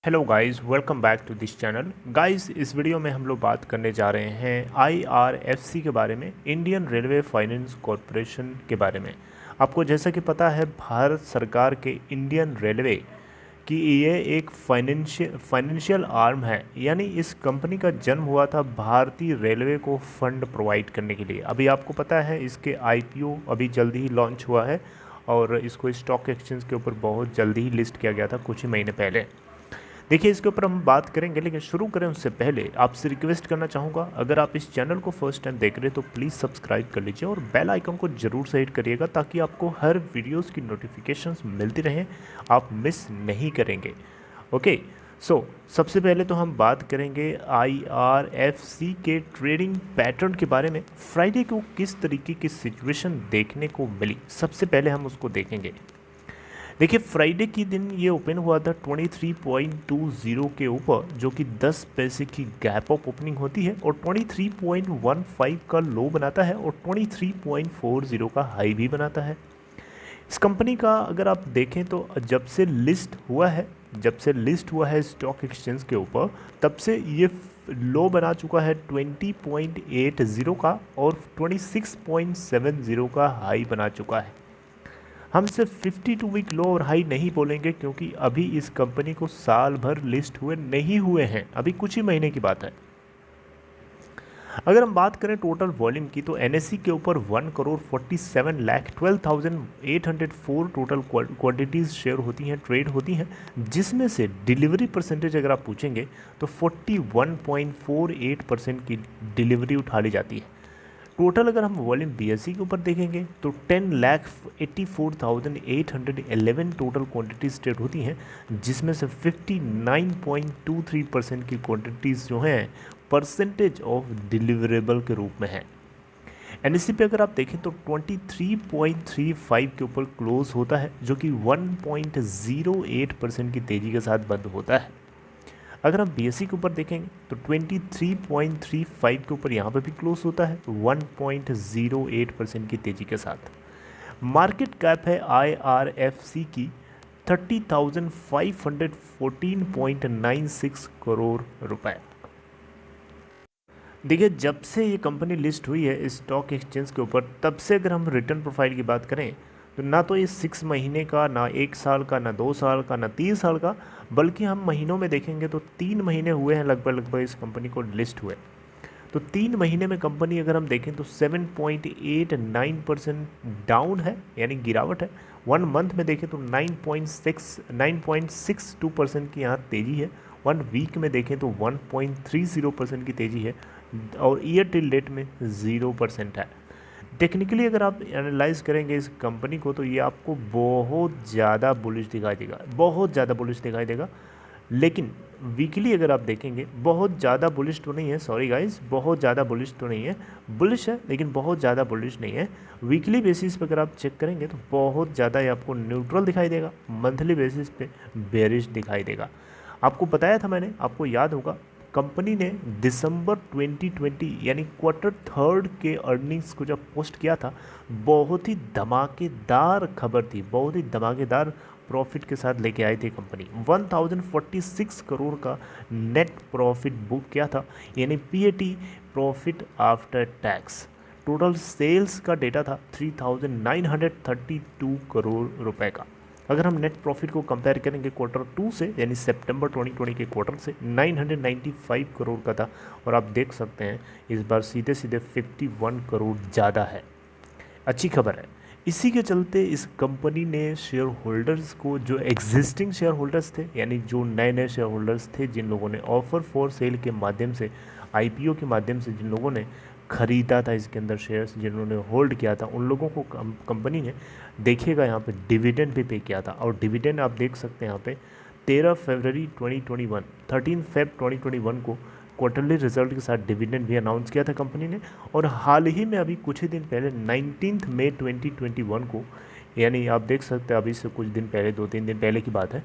Hello guys, welcome back to this channel. Guys, इस video में हम लोग बात करने जा रहे हैं आईआरएफसी के बारे में, इंडियन रेलवे फाइनेंस कॉरपोरेशन के बारे में। आपको जैसा कि पता है, भारत सरकार के इंडियन रेलवे की ये एक फाइनेंशियल आर्म है। यानी इस कंपनी का जन्म हुआ था भारतीय रेलवे को फंड प्रोवाइड करने के लिए। अभी आपको पता है, इसके आईपीओ अभी जल्दी ही लॉन्च हुआ है और इसको स्टॉक एक्सचेंज के ऊपर बहुत जल्दी ही लिस्ट किया गया था, कुछ ही महीने पहले। देखिए, इसके ऊपर हम बात करेंगे, लेकिन शुरू करें उससे पहले आपसे रिक्वेस्ट करना चाहूँगा, अगर आप इस चैनल को फर्स्ट टाइम देख रहे हैं तो प्लीज़ सब्सक्राइब कर लीजिए और बेल आइकन को ज़रूर से हिट करिएगा ताकि आपको हर वीडियोस की नोटिफिकेशंस मिलती रहें, आप मिस नहीं करेंगे। ओके, सबसे पहले तो हम बात करेंगे आईआरएफसी के ट्रेडिंग पैटर्न के बारे में। फ्राइडे को किस तरीके की सिचुएशन देखने को मिली, सबसे पहले हम उसको देखेंगे। देखिए, फ्राइडे की दिन ये ओपन हुआ था 23.20 के ऊपर, जो कि 10 पैसे की गैप अप ओपनिंग होती है और 23.15 का लो बनाता है और 23.40 का हाई भी बनाता है। इस कंपनी का अगर आप देखें तो जब से लिस्ट हुआ है स्टॉक एक्सचेंज के ऊपर, तब से ये लो बना चुका है 20.80 का और 26.70 का हाई बना चुका है। हम सिर्फ 52 वीक लो और हाई नहीं बोलेंगे, क्योंकि अभी इस कंपनी को साल भर लिस्ट हुए नहीं हुए हैं, अभी कुछ ही महीने की बात है। अगर हम बात करें टोटल वॉल्यूम की, तो एनएससी के ऊपर 1,47,12,804 टोटल क्वांटिटीज़ शेयर होती हैं, ट्रेड होती हैं, जिसमें से डिलीवरी परसेंटेज अगर आप पूछेंगे तो 41.48% की डिलीवरी उठा ली जाती है। टोटल अगर हम वॉल्यूम बीएससी के ऊपर देखेंगे तो 10,84,811 टोटल क्वांटिटीज ट्रेड होती हैं, जिसमें से 59.23% की क्वांटिटीज़ जो हैं परसेंटेज ऑफ डिलीवरेबल के रूप में है। एनएससी पे अगर आप देखें तो 23.35 के ऊपर क्लोज होता है, जो कि 1.08% की तेज़ी के साथ बंद होता है। अगर हम बीएससी के ऊपर देखेंगे तो 23.35 के ऊपर यहाँ पे भी क्लोज होता है 1.08% की तेज़ी के साथ। मार्केट कैप है आईआरएफसी की 30,514.96 करोड़ रुपए। देखिए, जब से ये कंपनी लिस्ट हुई है स्टॉक एक्सचेंज के ऊपर, तब से अगर हम रिटर्न प्रोफाइल की बात करें तो ना तो ये 6 महीने का, ना 1 साल का, ना 2 साल का, ना 3 साल का, बल्कि हम महीनों में देखेंगे तो 3 महीने हुए हैं लगभग इस कंपनी को लिस्ट हुए। तो 3 महीने में कंपनी अगर हम देखें तो 7.89% डाउन है, यानी गिरावट है। 1 मंथ में देखें तो 9.62% की यहाँ तेज़ी है। 1 वीक में देखें तो 1.30% की तेज़ी है और ईयर टिल डेट में 0% है। टेक्निकली अगर आप एनालाइज करेंगे इस कंपनी को तो ये आपको बहुत ज़्यादा बुलिश दिखाई देगा, बहुत ज़्यादा बुलिश दिखाई देगा। लेकिन वीकली अगर आप देखेंगे, बहुत ज़्यादा बुलिश तो नहीं है, सॉरी गाइस, बहुत ज़्यादा बुलिश तो नहीं है, बुलिश है लेकिन बहुत ज़्यादा बुलिश नहीं है। वीकली बेसिस पे अगर आप चेक करेंगे तो बहुत ज़्यादा ये आपको न्यूट्रल दिखाई देगा, मंथली बेसिस पे बेरिश दिखाई देगा। आपको बताया था मैंने, आपको याद होगा, कंपनी ने दिसंबर 2020 यानी क्वार्टर थर्ड के अर्निंग्स को जब पोस्ट किया था, बहुत ही धमाकेदार खबर थी, बहुत ही धमाकेदार प्रॉफिट के साथ लेके आई थी कंपनी। 1046 करोड़ का नेट प्रॉफिट बुक किया था, यानी PAT, profit after tax. Total sales का डेटा था 3,932 करोड़ रुपए का। अगर हम नेट प्रॉफिट को कंपेयर करेंगे क्वार्टर 2 से, यानी सितंबर 2020 के क्वार्टर से, 995 करोड़ का था, और आप देख सकते हैं इस बार सीधे सीधे 51 करोड़ ज़्यादा है। अच्छी खबर है। इसी के चलते इस कंपनी ने शेयर होल्डर्स को, जो एग्जिस्टिंग शेयर होल्डर्स थे, यानी जो नए नए शेयर होल्डर्स थे, जिन लोगों ने ऑफर फॉर सेल के माध्यम से, आईपीओ के माध्यम से जिन लोगों ने ख़रीदा था इसके अंदर शेयर्स, जिन्होंने होल्ड किया था, उन लोगों को कंपनी ने, देखिएगा यहाँ पे डिविडेंड भी पे किया था। और डिविडेंड आप देख सकते हैं यहाँ पे 13 फरवरी 2021, 13 फेब 2021 को क्वार्टरली रिजल्ट के साथ डिविडेंड भी अनाउंस किया था कंपनी ने। और हाल ही में अभी कुछ ही दिन पहले 19 मई 2021 को, यानी आप देख सकते हैं अभी से कुछ दिन पहले, 2-3 दिन पहले की बात है,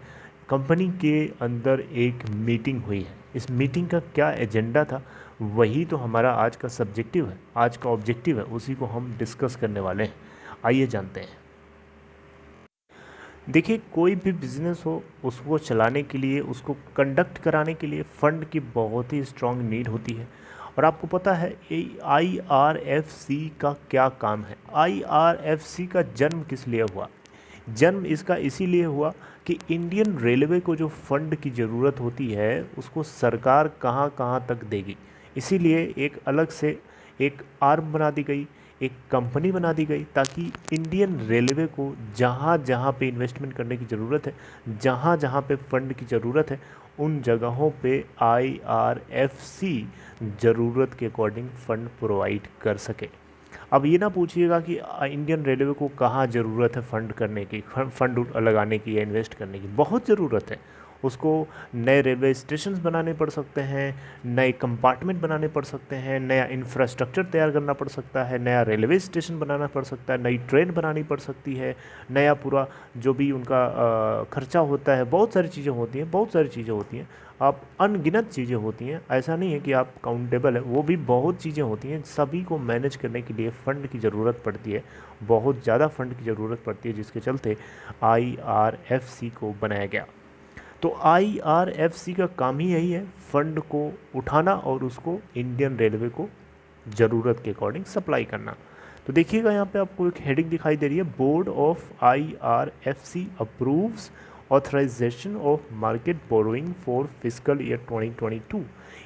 कंपनी के अंदर एक मीटिंग हुई है। इस मीटिंग का क्या एजेंडा था, वही तो हमारा आज का सब्जेक्टिव है, आज का ऑब्जेक्टिव है, उसी को हम डिस्कस करने वाले हैं। आइए जानते हैं। देखिए, कोई भी बिज़नेस हो उसको चलाने के लिए, उसको कंडक्ट कराने के लिए फ़ंड की बहुत ही स्ट्रॉन्ग नीड होती है। और आपको पता है ये आईआरएफसी का क्या काम है? आईआरएफसी का जन्म किस लिए हुआ? जन्म इसका इसीलिए हुआ कि इंडियन रेलवे को जो फंड की ज़रूरत होती है उसको सरकार कहाँ कहाँ तक देगी, इसीलिए एक अलग से एक आर्म बना दी गई, एक कंपनी बना दी गई, ताकि इंडियन रेलवे को जहाँ जहाँ पे इन्वेस्टमेंट करने की ज़रूरत है, जहाँ जहाँ पे फंड की ज़रूरत है, उन जगहों पे आईआरएफसी ज़रूरत के अकॉर्डिंग फ़ंड प्रोवाइड कर सके। अब ये ना पूछिएगा कि इंडियन रेलवे को कहाँ ज़रूरत है फ़ंड करने की, फंड लगाने की या इन्वेस्ट करने की। बहुत ज़रूरत है उसको। नए रेलवे स्टेशन बनाने पड़ सकते हैं, नए कंपार्टमेंट बनाने पड़ सकते हैं, नया इंफ्रास्ट्रक्चर तैयार करना पड़ सकता है, नया रेलवे स्टेशन बनाना पड़ सकता है, नई ट्रेन बनानी पड़ सकती है, नया पूरा जो भी उनका खर्चा होता है। बहुत सारी चीज़ें होती हैं, बहुत सारी चीज़ें होती हैं, आप अनगिनत चीज़ें होती हैं। ऐसा नहीं है कि आप काउंटेबल है, वो भी बहुत चीज़ें होती हैं। सभी को मैनेज करने के लिए फ़ंड की ज़रूरत पड़ती है, बहुत ज़्यादा फ़ंड की ज़रूरत पड़ती है, जिसके चलते आईआरएफसी को बनाया गया। तो आईआरएफसी का काम ही यही है, फ़ंड को उठाना और उसको इंडियन रेलवे को ज़रूरत के अकॉर्डिंग सप्लाई करना। तो देखिएगा यहाँ पे आपको एक हेडिंग दिखाई दे रही है, board of IRFC approves authorisation of market borrowing for physical year 2022।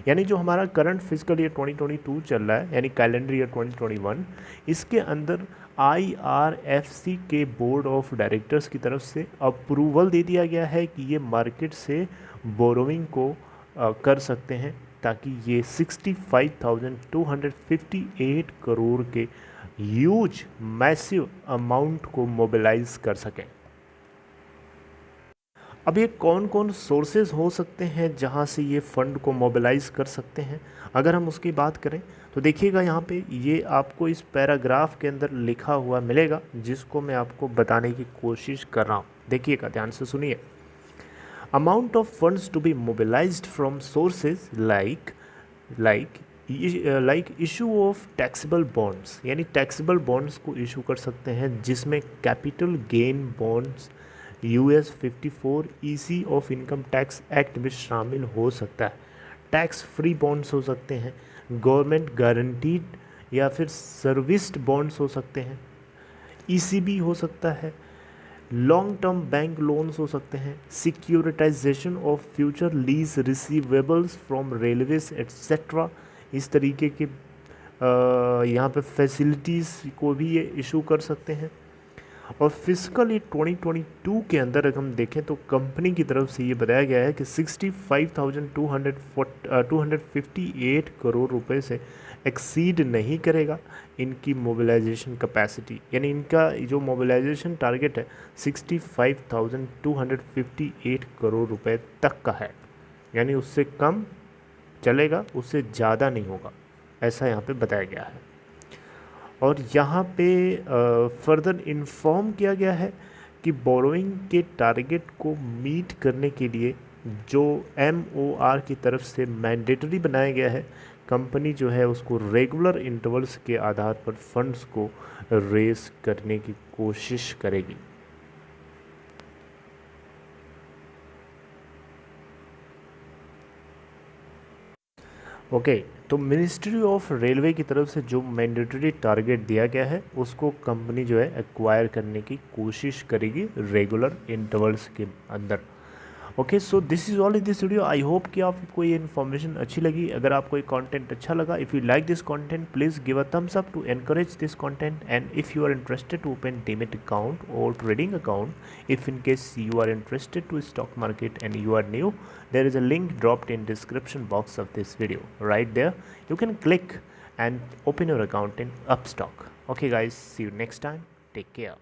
यानी जो हमारा करंट फिजिकल ईयर 2022 चल रहा है, यानी कैलेंडर ईयर 2021, इसके अंदर आईआरएफसी के बोर्ड ऑफ डायरेक्टर्स की तरफ से अप्रूवल दे दिया गया है कि ये मार्केट से बोरोइंग को कर सकते हैं, ताकि ये 65,258 करोड़ के ह्यूज मैसिव अमाउंट को मोबिलाइज कर सकें। अब ये कौन कौन सोर्सेज हो सकते हैं जहाँ से ये फ़ंड को मोबिलाइज़ कर सकते हैं? अगर हम उसकी बात करें तो देखिएगा यहाँ पे ये आपको इस पैराग्राफ के अंदर लिखा हुआ मिलेगा, जिसको मैं आपको बताने की कोशिश कर रहा हूँ। देखिएगा, ध्यान से सुनिए। Amount of funds to be mobilised from sources like issue of taxable bonds, यानी टैक्सेबल बॉन्ड्स को इशू कर सकते हैं, जिसमें capital gain bonds US 54 EC of income tax act में शामिल हो सकता है। टैक्स फ्री बॉन्ड्स हो सकते हैं, गवर्नमेंट गारंटीड या फिर सर्विस्ड बॉन्ड्स हो सकते हैं, ECB हो सकता है, लॉन्ग टर्म बैंक लोन्स हो सकते हैं, securitisation of future lease receivables from railways etcetera. इस तरीके के यहाँ पे फैसिलिटीज़ को भी ये इशू कर सकते हैं। और फिजिकल ईयर 2022 के अंदर अगर हम देखें तो कंपनी की तरफ से ये बताया गया है कि 65,258 करोड़ रुपए से एक्सीड नहीं करेगा इनकी मोबिलाइजेशन कैपेसिटी, यानी इनका जो मोबिलाइजेशन टारगेट है 65,258 करोड़ रुपए तक का है, यानी उससे कम चलेगा, उससे ज़्यादा नहीं होगा, ऐसा यहाँ पे बताया गया है। और यहाँ पे फर्दर इन्फॉर्म किया गया है कि बोरोइंग के टारगेट को मीट करने के लिए जो MOR की तरफ से मैंडेटरी बनाया गया है, कंपनी जो है उसको रेगुलर इंटरवल्स के आधार पर फंड्स को रेस करने की कोशिश करेगी। ओके, तो मिनिस्ट्री ऑफ रेलवे की तरफ से जो मैंडेटरी टारगेट दिया गया है उसको कंपनी जो है एक्वायर करने की कोशिश करेगी रेगुलर इंटरवल्स के अंदर। Okay, so this is all in this video. I hope कि आपको ये इन्फॉर्मेशन अच्छी लगी। अगर आपको ये कंटेंट अच्छा लगा, if you like this content, please give a thumbs up to encourage this content, and if you are interested to open demat account और trading account, if in case you are interested to stock market and you are new, there is a link dropped in description box of this video. Right there you can click and open your account in Upstock. Okay guys, see you next time. Take care.